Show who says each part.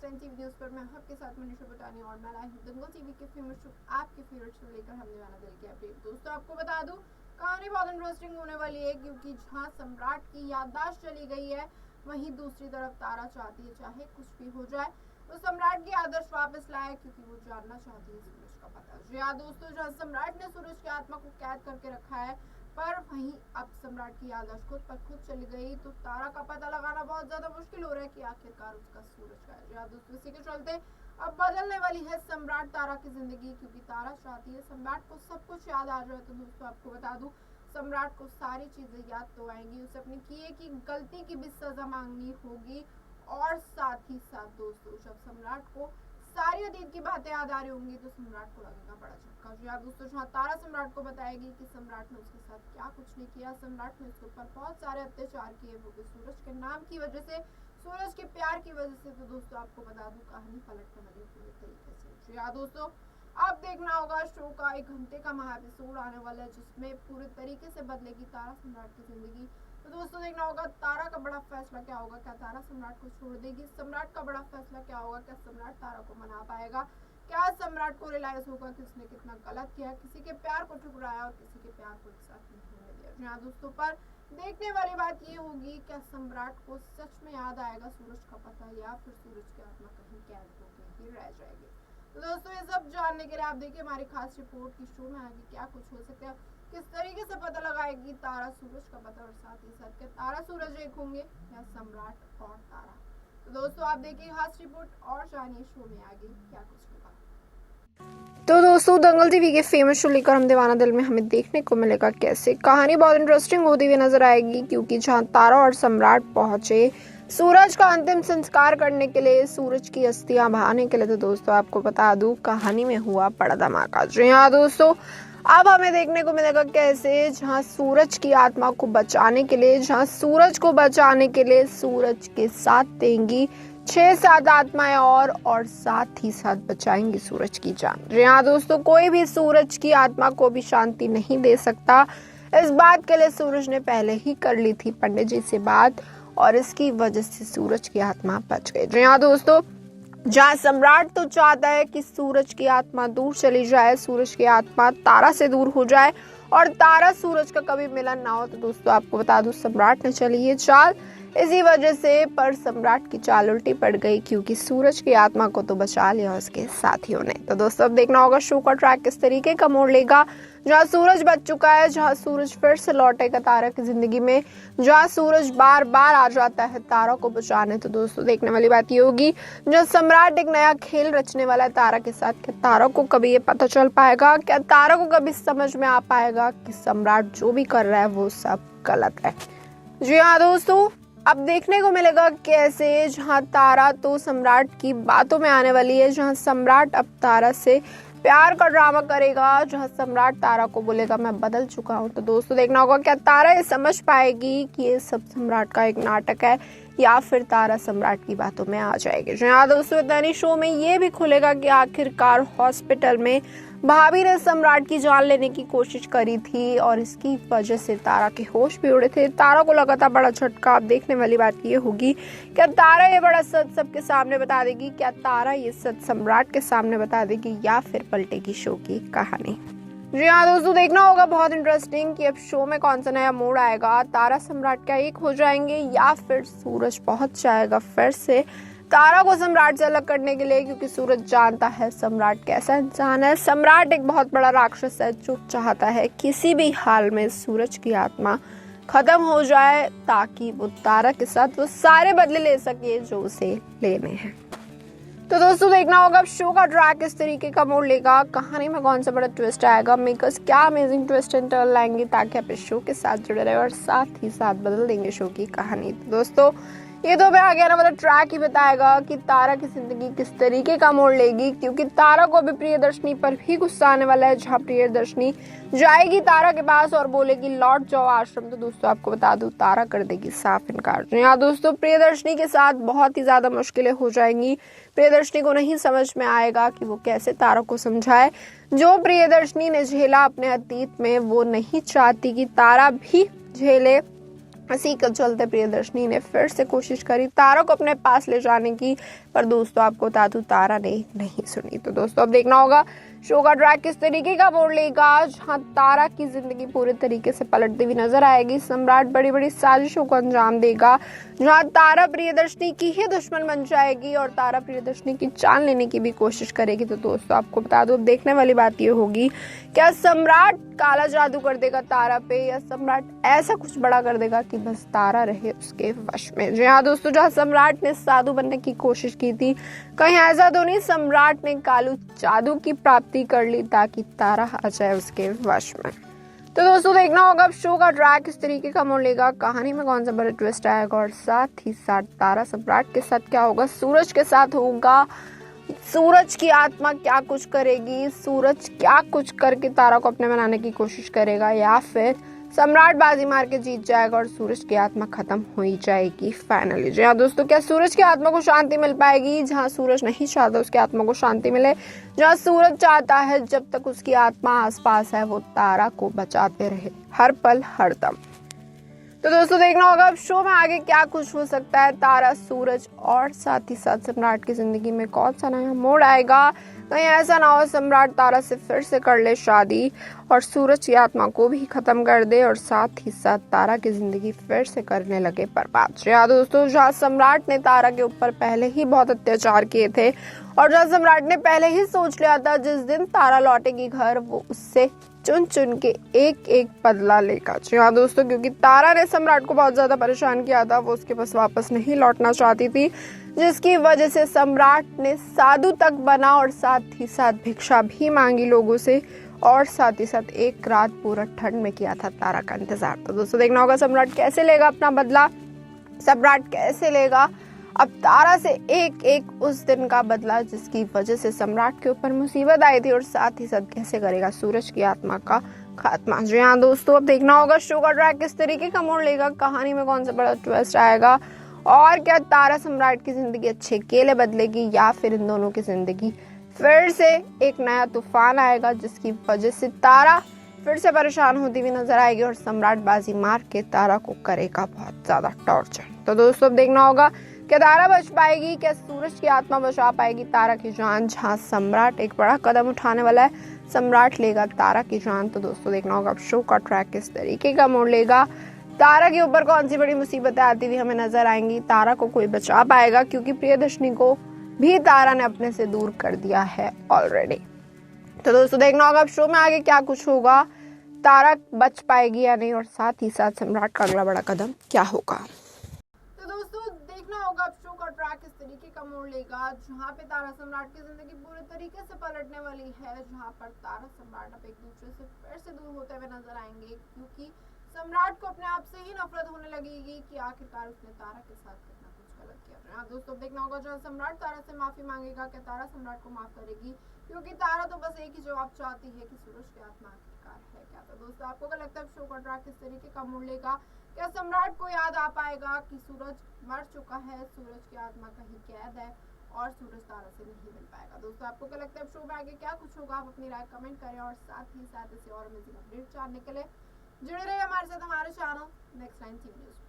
Speaker 1: Fancy videos पर मैं आपके साथ मनीषा बतानी और मैं लाई हूँ दंगल टीवी के फेमस शो आपके फेवरेट शो लेकर हमने वाला दिल की अपडेट। दोस्तों आपको बता दूं कहानी बहुत इंटरेस्टिंग होने वाली है क्योंकि जहां सम्राट की याददाश्त चली गई है वहीं दूसरी तरफ तारा चाहती है चाहे कुछ भी हो जाए तो सम्राट की आदर्श वापस लाए क्योंकि वो जानना चाहती है सूरज का पता। जी हाँ दोस्तों, जहाँ सम्राट ने सूरज की आत्मा को कैद करके रखा है पर वहीं अब सम्राट की याददाश्त खुद पर खुद चली गई तो तारा का पता लगाना बहुत ज्यादा मुश्किल हो रहा है कि आखिरकार उसका सूरज का है। जी हाँ दोस्तों, इसी के चलते अब बदलने वाली है सम्राट तारा की जिंदगी क्योंकि तारा चाहती है सम्राट को सब कुछ याद आ जाए। तो दोस्तों आपको बता दूं सम्राट को सारी चीजें याद तो आएंगी, उसे अपनी किए की गलती की भी सजा मांगनी होगी और साथ ही साथ दोस्तों जब सम्राट को सारी अतीत की बातें याद आ रही होंगी तो सम्राट को लगेगा बड़ा झटका। जी हाँ दोस्तों, जहाँ तारा सम्राट को बताएगी कि सम्राट ने उसके साथ क्या कुछ नहीं किया, सम्राट ने उसके ऊपर बहुत सारे अत्याचार किए वो भी सूरज के नाम की वजह से, सूरज के प्यार की वजह से। तो दोस्तों आपको बता दूं कहानी पलटने वाली पूरी तरीके से। जी हाँ दोस्तों, अब देखना होगा शो का 1 घंटे का महा एपिसोड आने वाला है जिसमें पूरे तरीके से बदलेगी तारा सम्राट की जिंदगी। तो दोस्तों देखना होगा तारा का बड़ा फैसला क्या होगा, क्या तारा सम्राट को छोड़ देगी, सम्राट का बड़ा फैसला क्या होगा, क्या सम्राट तारा को मना पाएगा, क्या सम्राट को रियलाइज होगा कि उसने कितना गलत किया, किसी के प्यार को ठुकराया और किसी के प्यार को एक साथ नहीं होने दिया। जी हाँ दोस्तों, पर देखने वाली बात ये होगी क्या सम्राट को सच में याद आएगा सूरज का पता या फिर सूरज की आत्मा कहीं कैद होकर ही रह जाएगी। तो दोस्तों ये सब जानने के लिए आप देखिए हमारी खास रिपोर्ट की शो में आगे क्या कुछ हो सकता है, किस तरीके से पता लगाएगी तारा सूरज का पता और साथ ही साथ क्या तारा सूरज एक होंगे या सम्राट और तारा। तो दोस्तों आप देखिए खास रिपोर्ट और जानिए शो में आगे क्या कुछ होगा। तो दोस्तों दंगल टीवी के फेमस शो लेकर हम दीवाना दिल में हमें देखने को मिलेगा कैसे कहानी बहुत इंटरेस्टिंग होती हुई नजर आएगी क्योंकि जहां तारा और सम्राट पहुंचे सूरज का अंतिम संस्कार करने के लिए, सूरज की अस्थियां बहाने के लिए। तो दोस्तों आपको बता दूं कहानी में हुआ बड़ा धमाका। जी हाँ दोस्तों, अब हमें देखने को मिलेगा कैसे जहां सूरज की आत्मा को बचाने के लिए, जहां सूरज को बचाने के लिए सूरज के साथ देंगी 6-7 आत्माएं और साथ ही साथ बचाएंगी सूरज की जान। जी हाँ दोस्तों, कोई भी सूरज की आत्मा को भी शांति नहीं दे सकता। इस बात के लिए सूरज ने पहले ही कर ली थी पंडित जी से बात और इसकी वजह से सूरज की आत्मा बच गई। जी हाँ दोस्तों, जहाँ सम्राट तो चाहता है कि सूरज की आत्मा दूर चली जाए, सूरज की आत्मा तारा से दूर हो जाए और तारा सूरज का कभी मिलन ना हो। तो दोस्तों आपको बता दूं सम्राट ने चली ये चाल, इसी वजह से पर सम्राट की चाल उल्टी पड़ गई क्योंकि सूरज की आत्मा को तो बचा लिया उसके साथियों ने। तो दोस्तों अब देखना होगा शो का ट्रैक किस तरीके का मोड़ लेगा, जहाँ सूरज बच चुका है, जहाँ सूरज फिर से लौटेगा तारा की जिंदगी में, जहाँ सूरज बार बार आ जाता है तारा को बचाने। तो दोस्तों देखने वाली बात ये होगी जहाँ सम्राट एक नया खेल रचने वाला है तारा के साथ। क्या तारा को कभी ये पता चल पाएगा, क्या तारा को कभी समझ में आ पाएगा कि सम्राट जो भी कर रहा है वो सब गलत है। जी हाँ दोस्तों, अब देखने को मिलेगा कैसे जहाँ तारा तो सम्राट की बातों में आने वाली है, जहाँ सम्राट अब तारा से प्यार का ड्रामा करेगा, जहाँ सम्राट तारा को बोलेगा मैं बदल चुका हूँ। तो दोस्तों देखना होगा क्या तारा ये समझ पाएगी कि ये सब सम्राट का एक नाटक है या फिर तारा सम्राट की बातों में आ जाएगी। जी हाँ दोस्तों, इतनी शो में ये भी खुलेगा कि आखिरकार हॉस्पिटल में भाभी ने सम्राट की जान लेने की कोशिश करी थी और इसकी वजह से तारा के होश भी उड़े थे। तारा को लगा था बड़ा झटका। अब देखने वाली बात ये होगी क्या तारा ये बड़ा सच सबके सामने बता देगी, क्या तारा ये सच सम्राट के सामने बता देगी या फिर पलटेगी शो की कहानी। जी हाँ दोस्तों, देखना होगा बहुत इंटरेस्टिंग कि अब शो में कौन सा नया मोड़ आएगा, तारा सम्राट क्या एक हो जाएंगे या फिर सूरज पहुंच जाएगा फिर से तारा को सम्राट से अलग करने के लिए, क्योंकि सूरज जानता है सम्राट कैसा इंसान है। सम्राट एक बहुत बड़ा राक्षस है जो चाहता है किसी भी हाल में सूरज की आत्मा खत्म हो जाए ताकि वो तारा के साथ वो सारे बदले ले सके जो उसे लेने हैं। तो दोस्तों देखना होगा अब शो का ट्रैक किस तरीके का मोड़ लेगा, कहानी में कौन सा बड़ा ट्विस्ट आएगा, मेकर्स क्या अमेजिंग ट्विस्ट एंड टर्न लाएंगे ताकि आप इस शो के साथ जुड़े रहे और साथ ही साथ बदल देंगे शो की कहानी। तो दोस्तों ये तो मैं आगे आने वाला ट्रैक ही बताएगा कि तारा की जिंदगी किस तरीके का मोड़ लेगी, क्योंकि तारा को अभी प्रियदर्शनी पर भी गुस्सा आने वाला है, जहाँ प्रियदर्शनी जाएगी तारा के पास और बोलेगी लौट जाओ आश्रम। तो दोस्तों आपको बता दूं तारा कर देगी साफ इनकार। यहाँ दोस्तों प्रियदर्शनी के साथ बहुत ही ज्यादा मुश्किलें हो जाएंगी। प्रियदर्शनी को नहीं समझ में आएगा कि वो कैसे तारा को समझाए। जो प्रियदर्शनी ने झेला अपने अतीत में वो नहीं चाहती कि तारा भी झेले। इसी के चलते प्रियदर्शनी ने फिर से कोशिश करी तारा को अपने पास ले जाने की, पर दोस्तों आपको बता दूं तारा ने नहीं सुनी। तो दोस्तों अब देखना होगा शो का ट्रैक किस तरीके का मोड़ लेगा, जहां तारा की जिंदगी पूरे तरीके से पलटती हुई नजर आएगी। सम्राट बड़ी बड़ी साजिशों को अंजाम देगा, जहां तारा प्रियदर्शनी की ही दुश्मन बन जाएगी और तारा प्रियदर्शनी की जान लेने की भी कोशिश करेगी। तो दोस्तों आपको बता दूं अब देखने वाली बात ये होगी, क्या सम्राट काला जादू कर देगा तारा पे, या सम्राट ऐसा कुछ बड़ा कर देगा कि बस तारा रहे उसके वश में। जी हाँ दोस्तों, जहाँ सम्राट ने साधु बनने की कोशिश की थी, कहीं ऐसा तो नहीं सम्राट ने कालू जादू की प्राप्ति कर ली ताकि तारा आ जाए उसके वश में। तो दोस्तों देखना होगा अब शो का ट्रैक इस तरीके का मोड़ लेगा, कहानी में कौन सा बड़ा ट्विस्ट आएगा और साथ ही साथ तारा सम्राट के साथ क्या होगा, सूरज के साथ होगा, सूरज की आत्मा क्या कुछ करेगी, सूरज क्या कुछ करके तारा को अपने बनाने की कोशिश करेगा, या फिर सम्राट बाजी मार के जीत जाएगा और सूरज की आत्मा खत्म हो ही जाएगी फाइनली। जी हाँ दोस्तों, क्या सूरज की आत्मा को शांति मिल पाएगी, जहाँ सूरज नहीं चाहता उसकी आत्मा को शांति मिले, जहाँ सूरज चाहता है जब तक उसकी आत्मा आसपास है वो तारा को बचाते रहे हर पल हर दम। तो दोस्तों देखना होगा अब शो में आगे क्या कुछ हो सकता है, तारा, सूरज और साथ ही साथ सम्राट की जिंदगी में कौन सा नया मोड़ आएगा। कहीं ऐसा ना हो सम्राट तारा से फिर से कर ले शादी और सूरज की आत्मा को भी खत्म कर दे और साथ ही साथ तारा की जिंदगी फिर से करने लगे बर्बाद। जी दोस्तों, जहाँ सम्राट ने तारा के ऊपर पहले ही बहुत अत्याचार किए थे और जहाँ सम्राट ने पहले ही सोच लिया था जिस दिन तारा लौटेगी घर वो उससे चुन चुन के एक एक बदला लेगा। जी हाँ दोस्तों, क्योंकि तारा ने सम्राट को बहुत ज्यादा परेशान किया था, वो उसके पास वापस नहीं लौटना चाहती थी, जिसकी वजह से सम्राट ने साधु तक बना और साथ ही साथ भिक्षा भी मांगी लोगों से और साथ ही साथ एक रात पूरा ठंड में किया था तारा का इंतजार। तो दोस्तों देखना होगा सम्राट कैसे लेगा अपना बदला, सम्राट कैसे लेगा अब तारा से एक एक उस दिन का बदला जिसकी वजह से सम्राट के ऊपर मुसीबत आई थी और साथ ही साथ कैसे करेगा सूरज की आत्मा का खात्मा। जी हाँ दोस्तों, अब देखना होगा शो का ट्रैक किस तरीके का मोड़ लेगा, कहानी में कौन सा बड़ा ट्विस्ट आएगा और क्या तारा सम्राट की जिंदगी अच्छे केले बदलेगी या फिर इन दोनों की जिंदगी फिर से एक नया तूफान आएगा जिसकी वजह से तारा फिर से परेशान होती हुई नजर आएगी और सम्राट बाजी मार के तारा को करेगा बहुत ज्यादा टॉर्चर। तो दोस्तों अब देखना होगा क्या तारा बच पाएगी, क्या सूरज की आत्मा बचा पाएगी तारा की जान, जहां सम्राट एक बड़ा कदम उठाने वाला है, सम्राट लेगा तारा की जान। तो दोस्तों देखना होगा अब शो का ट्रैक किस तरीके का मोड़ लेगा, तारा के ऊपर कौन सी बड़ी मुसीबतें आती हुई हमें नजर आएंगी, तारा को कोई बचा पाएगा क्योंकि प्रियदर्शनी को भी तारा ने अपने से दूर कर दिया है ऑलरेडी। तो दोस्तों देखना होगा अब शो में आगे क्या कुछ होगा, तारा बच पाएगी या नहीं और साथ ही साथ सम्राट का अगला बड़ा कदम क्या होगा। तो दोस्तों देखना होगा अब शो का ट्रैक किस तरीके का मोड़ लेगा, जहाँ पे तारा सम्राट की जिंदगी पूरे तरीके से पलटने वाली है, जहाँ पर तारा सम्राट अब एक दूसरे से फिर से दूर होते हुए नजर आएंगे क्योंकि सम्राट को अपने आप से ही नफरत होने लगेगी कि आखिरकार उसने तारा के साथ कितना कुछ गलत किया। दोस्तों देखना होगा जहाँ सम्राट तारा से माफी मांगेगा, क्या तारा सम्राट को माफ करेगी, क्योंकि तारा तो बस एक ही जवाब चाहती है कि सूरज की आत्मा आखिरकार है क्या। तो दोस्तों आपको क्या लगता है शो का ट्रैक किस तरीके का मोड़ लेगा, क्या सम्राट को याद आ पाएगा कि सूरज मर चुका है, सूरज की आत्मा कहीं कैद है और सूरज तारा से नहीं मिल पाएगा। दोस्तों आपको क्या लगता है शो में आगे क्या कुछ होगा, आप अपनी राय कमेंट करें और साथ ही साथ इसे और अमेजिंग अपडेट जानने के लिए जुड़े रहिए हमारे साथ हमारे channel next time TV news.